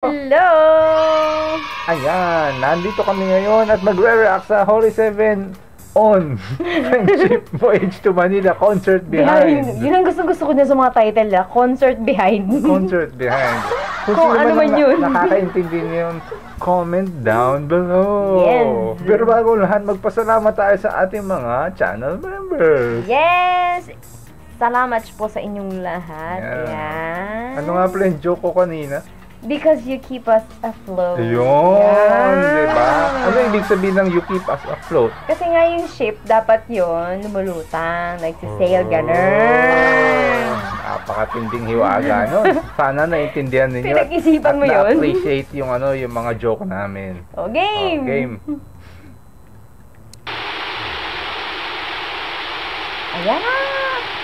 Hello! Ayan, nandito kami ngayon at magre-react sa Holy 7 on Friendship Voyage to Manila, Concert Behind. Yun ang gusto ko niya sa mga title niya, Concert Behind. Concert Behind. Kung ano man yun. Nakakaintindi niyo yun, comment down below. Yes. Pero bago lahat, magpasalamat tayo sa ating mga channel members. Yes! Salamat po sa inyong lahat. Yeah. Ayan. Ano nga pala yung joke ko kanina? Because you keep us afloat. Yun, Yeah. diba? Ano ibig sabihin ng you keep us afloat? Kasi nga yung ship, dapat yun, lumulutang, nagsisail, ganun. Napakatinding hiwaga nun. Sana naintindihan ninyo. Pinag-isipan mo at yun. na-appreciate yung yung mga joke namin. O, game! Game. Ayan na!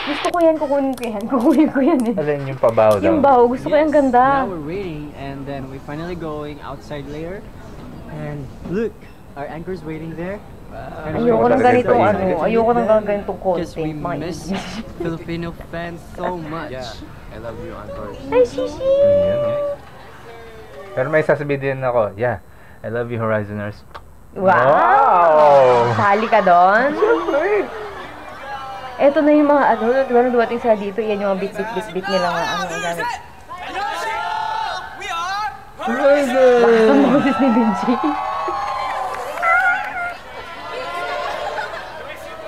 Gusto ko yan, kukunin ko yan eh. Alin yung pabaw daw? Yung baho, gusto ko yung ganda. Now we're waiting, and then we finally going outside later. And look, our anchor's waiting there. Ayoko ng ganitong ayoko ng ganitong Because konti. we miss Filipino fans so much. Yeah, I love you, Anchor. Ay, Shishi! Ayan, oh. Pero may sasabihin din ako, yeah, I love you, Horizoners. Wow! Sali ka doon? Siyempre! Eto na yung mga di ba nung dumating sila dito, yan yung mga bit nila nga, ang gamit. Baka ang boses ni Benji.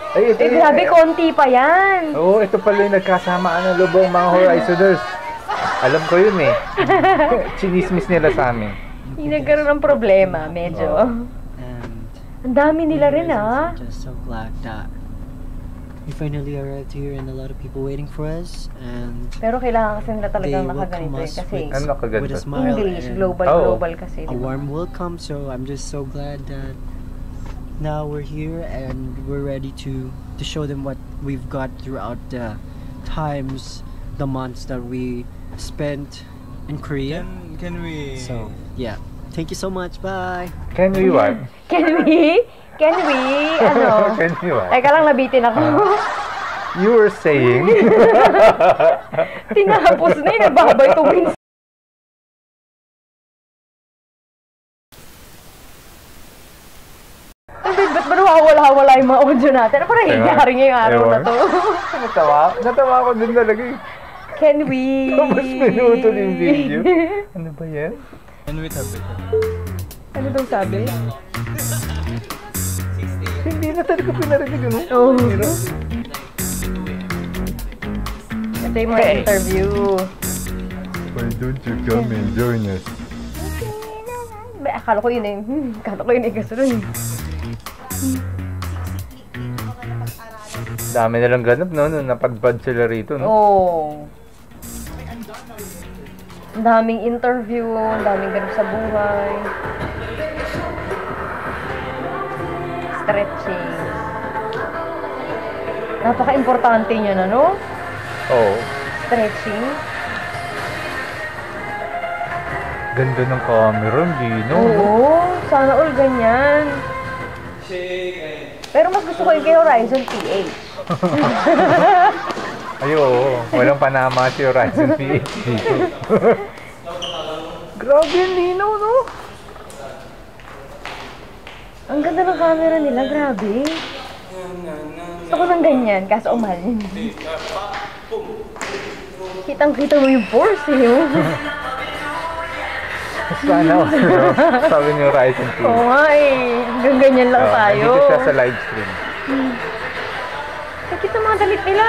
Ay, ito Grabe, konti pa yan. Oo, ito pala yung nagkasamaan ng lubong mga Horizoners. Alam ko yun eh. Chinismis nila sa amin. Yung nagkaroon ng problema, medyo. And Ang dami nila rin, I'm just so glad that we finally arrived here, and a lot of people waiting for us. And Pero kailangan kasi nila they talagang welcome nakaganito eh, us kasi with, Ano nakaganda? with a smile English, and global kasi. a Diba? warm welcome. So I'm just so glad that now we're here and we're ready to show them what we've got throughout the times, the months that we spent in Korea. Can we? So yeah, thank you so much. Bye. Can we what? Can we? Can we? Ano? Can we what? Teka lang, nabitin ako. You were saying? Tinapos na yun, nababay tuwing. Ba't ba nawawala-wala yung mga audio natin? Parang nangyayari ngayong araw na to. Natawa ko din talaga eh. Can we? Tapos pinutol yung video. Ano ba yan? Can we have it? Ano daw sabi? Hindi na talaga pinarinig ano? Oh. Ito yung mga interview. Why don't you come and join us? Akala ko yun eh. Akala ko yun eh kasunod. Dami nalang ganap no? Nung napadpad sila rito no? Oh. Ang daming interview, ang daming ganap sa buhay. Stretching. Napaka-importante niyan, ano? Oo. Stretching. Ganda ng camera, Lino. Oo, sana all ganyan. Pero mas gusto ko yung kay Horizon PH. Ay, oo. Walang panama si Horizon PH dito. Grabe yung linaw, no? Ang ganda ng camera nila, grabe. Gusto ko ng ganyan, kaso umahal yun. Kitang-kita mo yung force eh. Sana all, no? Sabi ni Horizon PH. Oo nga eh, hanggang ganyan lang tayo. Nandito siya sa live stream. Nakita mga damit nila.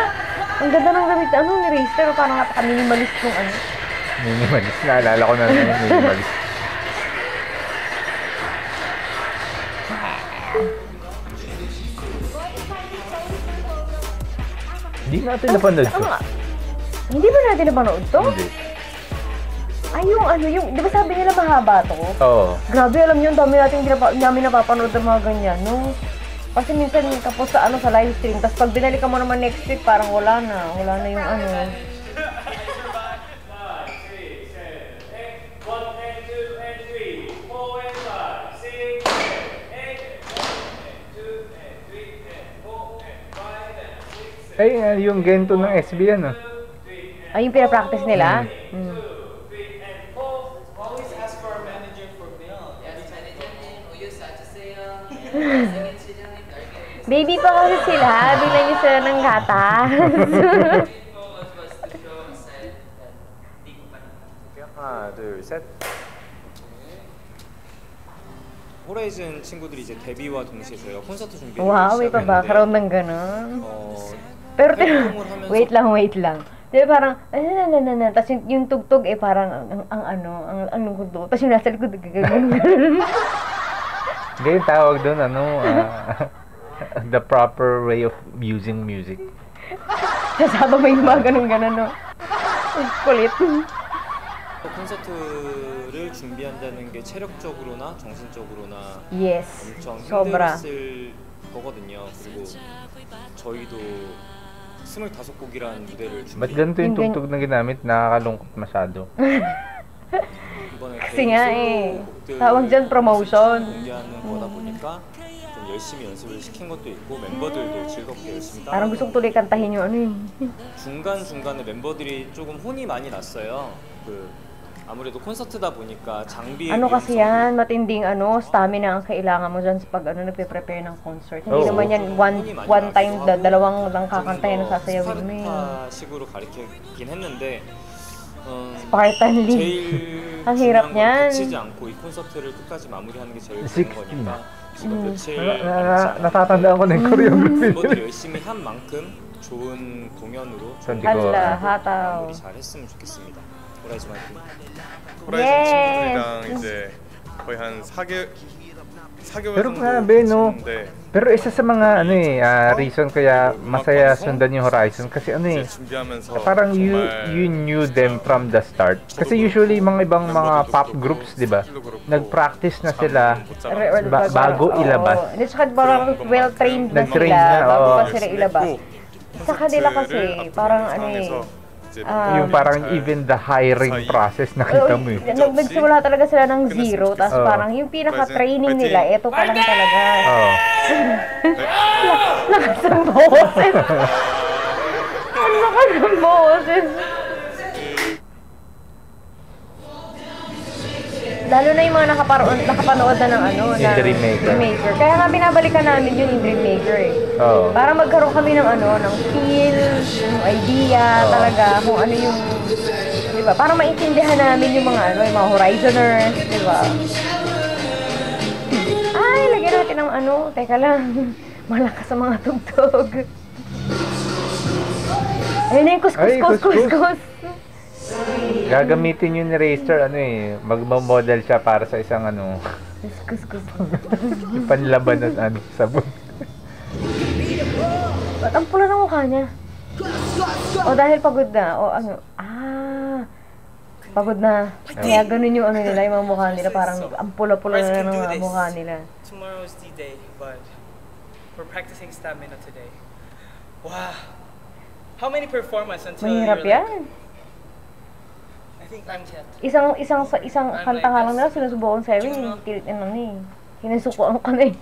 Ang ganda ng damit, ano, ni Racer, parang napaka-minimalist nung ano. Minimalist. Naalala ko na yung minimalist. Hindi natin napanood to. Hindi ba natin napanood to? Hindi. Ay, yung ano, yung, di ba sabi nila mahaba to? Oo. Grabe, alam niyo, ang dami namin napapanood ng mga ganyan, no? Kasi minsan tapos sa ano sa live stream, tapos pag binalikan mo naman next week, parang wala na yung ano. Ay, yung gento ng SB yan, ah. Ay, yung pinapractice nila? Baby pa kasi sila. Bilang niyo sila ng gatas. 하나, 둘, 셋. 호라이즌 친구들이 이제 데뷔와 동시에 저희가 콘서트 준비를 Wow, may pa 시작했는데 background ng ganun. Pero, 활동을 하면서 wait lang. Di ba parang, tapos yung tugtog parang, ang lungkot doon. Tapos yung nasa likod, ganun. Hindi yung tawag doon, the proper way of using music. Tapos habang may mga ganun, no? Kulit. 콘서트를 준비한다는 게 체력적으로나 정신적으로나 Yes. 엄청 Sobra. 힘들었을 거거든요. 그리고 저희도 25곡이라는 무대를 Ba't ganito yung Hindi. tugtog na ginamit? Nakakalungkot masyado. 이번에 Kasi nga tawag dyan promotion. 공개하는 거다 보니까 좀 열심히 연습을 시킨 것도 있고 멤버들도 즐겁게 열심히 따라. Parang gustong tuloy kantahin yung 중간 중간에 멤버들이 조금 혼이 많이 났어요. 아무래도 콘서트다 보니까 장비 kasi yan, matinding stamina ang kailangan mo dyan sa pag nagpe-prepare ng concert. Hindi Oo. naman yan one time, dalawang lang kakantahin na sasayawin mo 식으로 가르치긴 했는데 Spartan League. 제일 ang hirap 중요한 건 niyan. 다치지 않고 이 콘서트를 끝까지 마무리하는 게 제일 좋은 16. 거니까 지금 며칠 Natatandaan ko na yung choreography. 멤버들이 열심히 한 만큼 좋은 공연으로 좋은 Sandy ko. Hala, hataw. 마무리 잘 했으면 좋겠습니다. 호라이즌 화이팅. 호라이즌 Yes. 친구들이랑 이제 거의 한 4개월 Pero 정도 grabe, no? 있었는데 Pero isa sa mga reason kaya masaya sundan yung Horizon kasi 이제 준비하면서 parang you 정말 knew them from the start. Kasi usually mga ibang mga pop groups, 'di ba? Nag-practice na sila bago ilabas. Hindi, saka parang well-trained na Nag-train sila na, bago oo. pa sila ilabas. Sa kanila kasi, parang Yung parang even the hiring process nakita mo eh. Nagsimula talaga sila ng zero, tapos Oo. parang yung pinaka-training nila, ito pa lang talaga. Oh. Lakas ng boses! Ang lakas ng boses! Lalo na yung mga nakapanood na ng Yung Dreammaker. Kaya nga binabalikan namin yun yung Dreammaker eh. Oo. Para magkaroon kami ng ng feel, ng idea talaga kung ano yung, di ba? Para maintindihan namin yung mga yung mga Horizoners, di ba? Ay, lagyan natin ng teka lang. Malakas sa mga tugtog. Ayun na yung Ay, kus. Gagamitin yun ni Racer magmo-model siya para sa isang Kus. panlaban ng sabon. Ba't ang pula ng mukha niya? O dahil pagod na. O pagod na. Kaya ganun yung nila, yung mga mukha nila. Parang ang pula-pula na ng mga mukha nila. Tomorrow's D-Day, but we're practicing stamina today. Wow! How many performances until Mahirap you're yan. I think I'm yet. Isang kanta nga lang nila, sinusubukan sa Erin, tilit Hinasukuan ka na eh.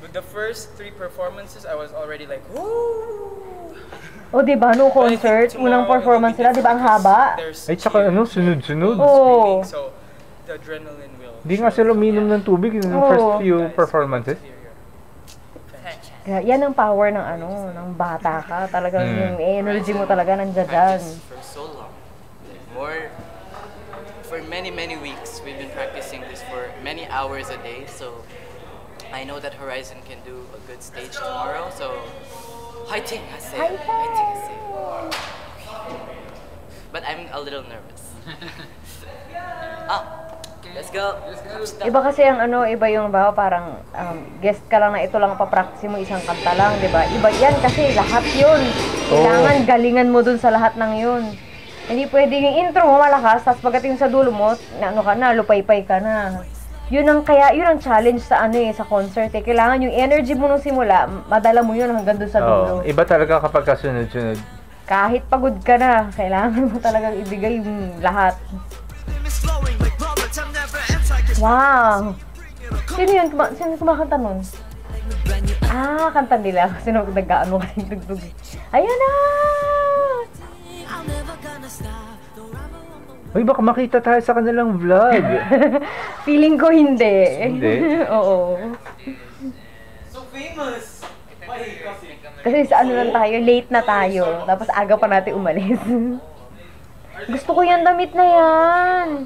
With the first 3 performances, I was already like, woo! O diba, no concert, unang performance nila, diba ang haba? There's Ay, tsaka sunod-sunod. Oo. so the adrenaline will. Hindi nga sila uminom ng tubig yung Oo. first few performances. Kaya yan ang power ng ng bata ka. Talagang yung energy mo talaga nandiyan dyan. For so long, for many weeks, we've been practicing this for many hours a day. So I know that Horizon can do a good stage tomorrow. So, fighting, I say. But I'm a little nervous. Let's go. Iba kasi ang iba yung parang guest ka lang na ito lang papractice mo isang kanta lang, di ba? Iba yan kasi lahat yun. Kailangan galingan mo dun sa lahat ng yun. Hindi pwede yung intro mo malakas, tapos pagdating sa dulo mo, lupay-pay ka na. Yun ang challenge sa sa concert eh. Kailangan yung energy mo nung simula, madala mo yun hanggang dun sa dulo. Iba talaga kapag kasunod-sunod. Kahit pagod ka na, kailangan mo talagang ibigay yung lahat. Wow! Sino yun? Sino kumakanta nun? Kanta nila. Sino nag-ano kasi tugtog. Ayan na! Uy, baka makita tayo sa kanilang vlog. Feeling ko hindi. Hindi? Oo. So famous! Kasi sa ano lang tayo, late na tayo. Tapos aga pa natin umalis. Gusto ko yung damit na yan.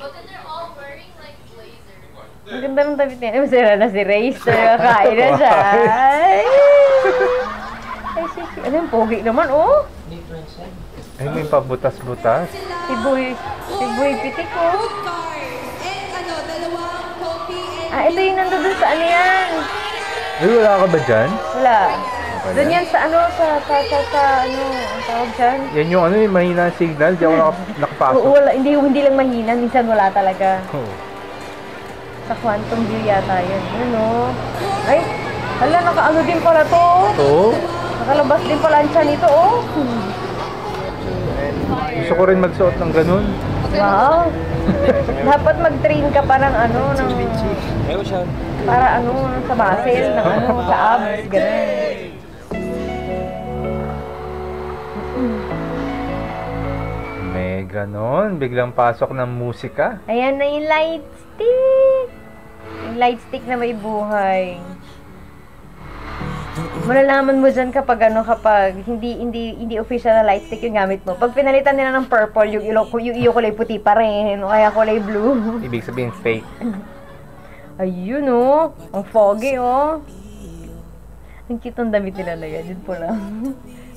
Ang ganda ng damit niya. Masira na si Race. Kain na siya. Ay, ano yung pogi naman, oh. Ay, may pabutas-butas. Si Boy Pitik, oh. Ah, ito yung nandun sa ano yan. Ay, wala ka ba dyan? Wala. Doon yan sa ano, sa ano, ang tawag dyan. Yan yung ano, yung mahina signal. Di ako nakapasok. Oo, wala. Hindi lang mahina. Minsan wala talaga. Oh. Sa Quantum View yata yun. Ano? Ay, hala, nakaano din pala to. Ito? Nakalabas din pala ang tiyan nito, oh. Gusto ko rin magsuot ng ganun. Wow. Dapat mag-train ka pa ng ano, ng... Para ano, sa muscle, ng ano, sa abs, gano'n. May ganon. Biglang pasok ng musika. Ayan na yung light stick. Yung light stick na may buhay. Malalaman mo dyan kapag hindi official na light stick yung gamit mo. Pag pinalitan nila ng purple, yung iyo kulay puti pa rin, o kaya kulay blue. Ibig sabihin fake. Ayun, oh. Ang foggy, oh. Ang cute ng damit nila na yan. Yun po lang.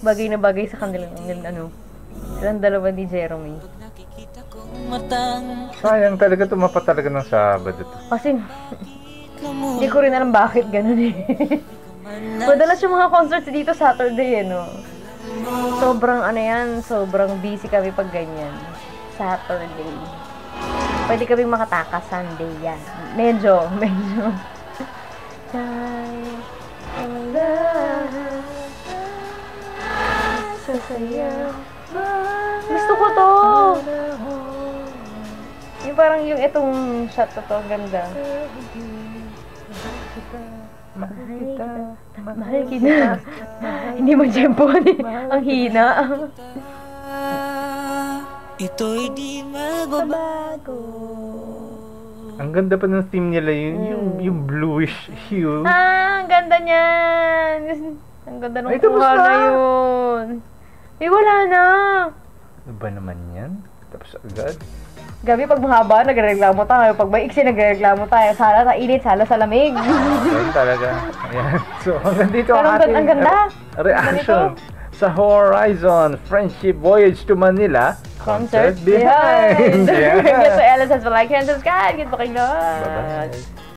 Bagay na bagay sa kanilang, ano, silang dalawa ni Jeremy. Sayang talaga, tumapat talaga ng Sabado to. Kasi, hindi ko rin alam bakit ganun eh. Madalas yung mga concerts dito Saturday, no? Sobrang ano yan, sobrang busy kami pag ganyan. Saturday. Pwede kami makatakas Sunday yan. Medyo. Gusto ko to! Yung parang yung itong shot na to, ganda. Mahal kita. Hindi mo tempo. Ang hina. Ito'y di magbabago. Ang ganda pa ng theme nila, yung bluish hue. Ah, ang ganda niyan. Ang ganda ng Ay, tapos kuha na. na yun. Eh, wala na. Ano ba naman yan? Tapos agad. Gabi, pag mahaba, nagrereklamo tayo. Pag maiksi, nagrereklamo tayo. Sala sa init, sala sa lamig. Yan talaga. Ayan. So, hanggang dito Pero ang ating ang ganda. reaction sa Horizon Friendship Voyage to Manila Concert behind. behind. Yeah. Get to LSS for like and subscribe. Get pa kayo. Bye-bye.